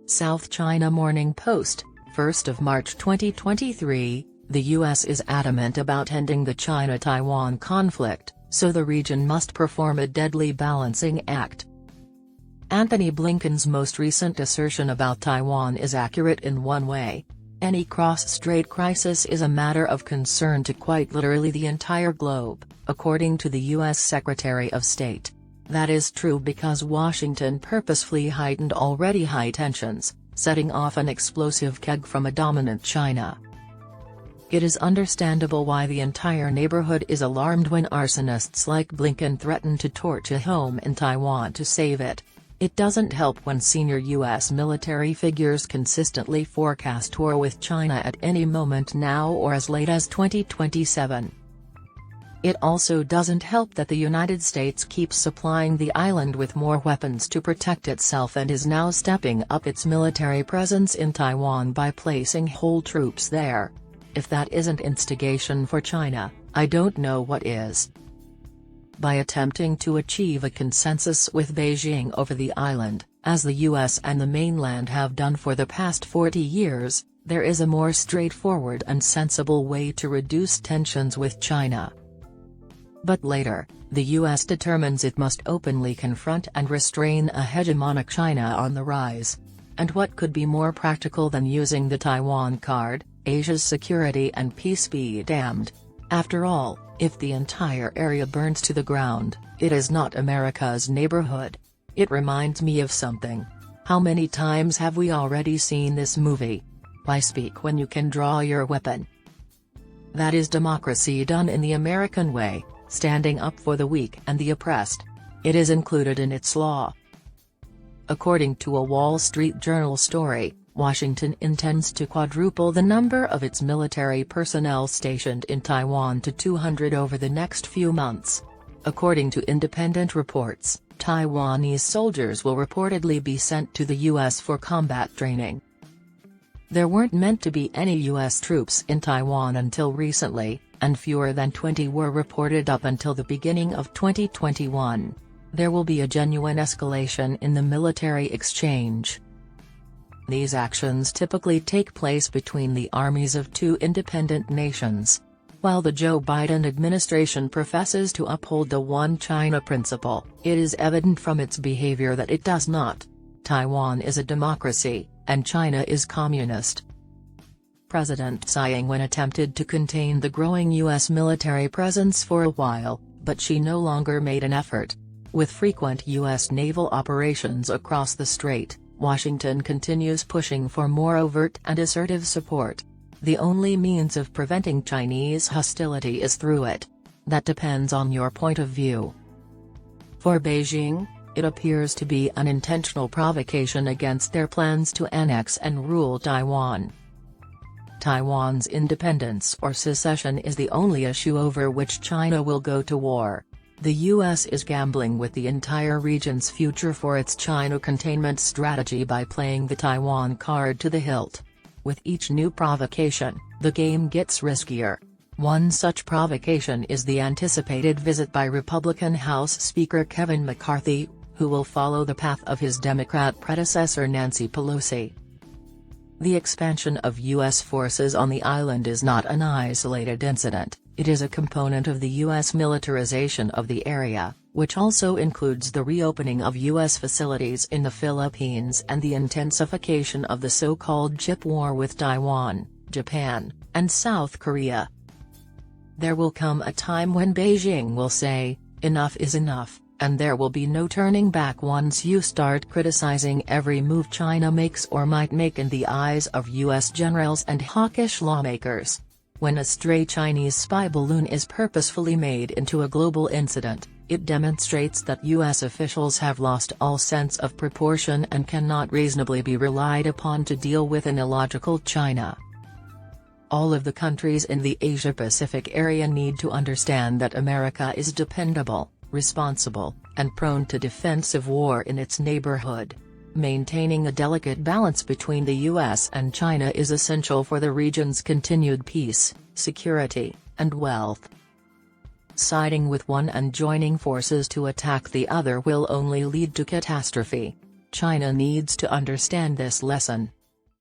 South China Morning Post, 1st of March 2023, the U.S. is adamant about ending the China-Taiwan conflict, so the region must perform a deadly balancing act. Antony Blinken's most recent assertion about Taiwan is accurate in one way. Any cross-strait crisis is a matter of concern to quite literally the entire globe, according to the U.S. Secretary of State. That is true because Washington purposefully heightened already high tensions, setting off an explosive keg from a dominant China. It is understandable why the entire neighborhood is alarmed when arsonists like Blinken threaten to torch a home in Taiwan to save it. It doesn't help when senior U.S. military figures consistently forecast war with China at any moment now or as late as 2027. It also doesn't help that the United States keeps supplying the island with more weapons to protect itself and is now stepping up its military presence in Taiwan by placing whole troops there. If that isn't instigation for China, I don't know what is. By attempting to achieve a consensus with Beijing over the island, as the US and the mainland have done for the past 40 years, there is a more straightforward and sensible way to reduce tensions with China. But later, the US determines it must openly confront and restrain a hegemonic China on the rise. And what could be more practical than using the Taiwan card? Asia's security and peace be damned. After all, if the entire area burns to the ground, it is not America's neighborhood. It reminds me of something. How many times have we already seen this movie? Why speak when you can draw your weapon? That is democracy done in the American way, standing up for the weak and the oppressed. It is included in its law. According to a Wall Street Journal story, Washington intends to quadruple the number of its military personnel stationed in Taiwan to 200 over the next few months. According to independent reports, Taiwanese soldiers will reportedly be sent to the U.S. for combat training. There weren't meant to be any U.S. troops in Taiwan until recently, and fewer than 20 were reported up until the beginning of 2021. There will be a genuine escalation in the military exchange. These actions typically take place between the armies of two independent nations. While the Joe Biden administration professes to uphold the One China principle, it is evident from its behavior that it does not. Taiwan is a democracy, and China is communist. President Tsai Ing-wen attempted to contain the growing U.S. military presence for a while, but she no longer made an effort. With frequent U.S. naval operations across the strait, Washington continues pushing for more overt and assertive support. The only means of preventing Chinese hostility is through it. That depends on your point of view. For Beijing, it appears to be an intentional provocation against their plans to annex and rule Taiwan. Taiwan's independence or secession is the only issue over which China will go to war. The U.S. is gambling with the entire region's future for its China containment strategy by playing the Taiwan card to the hilt. With each new provocation, the game gets riskier. One such provocation is the anticipated visit by Republican House Speaker Kevin McCarthy, who will follow the path of his Democrat predecessor Nancy Pelosi. The expansion of U.S. forces on the island is not an isolated incident. It is a component of the U.S. militarization of the area, which also includes the reopening of U.S. facilities in the Philippines and the intensification of the so-called chip war with Taiwan, Japan, and South Korea. There will come a time when Beijing will say, enough is enough, and there will be no turning back once you start criticizing every move China makes or might make in the eyes of U.S. generals and hawkish lawmakers. When a stray Chinese spy balloon is purposefully made into a global incident, it demonstrates that U.S. officials have lost all sense of proportion and cannot reasonably be relied upon to deal with an illogical China. All of the countries in the Asia-Pacific area need to understand that America is dependable, responsible, and prone to defensive war in its neighborhood. Maintaining a delicate balance between the U.S. and China is essential for the region's continued peace, security, and wealth. Siding with one and joining forces to attack the other will only lead to catastrophe. China needs to understand this lesson.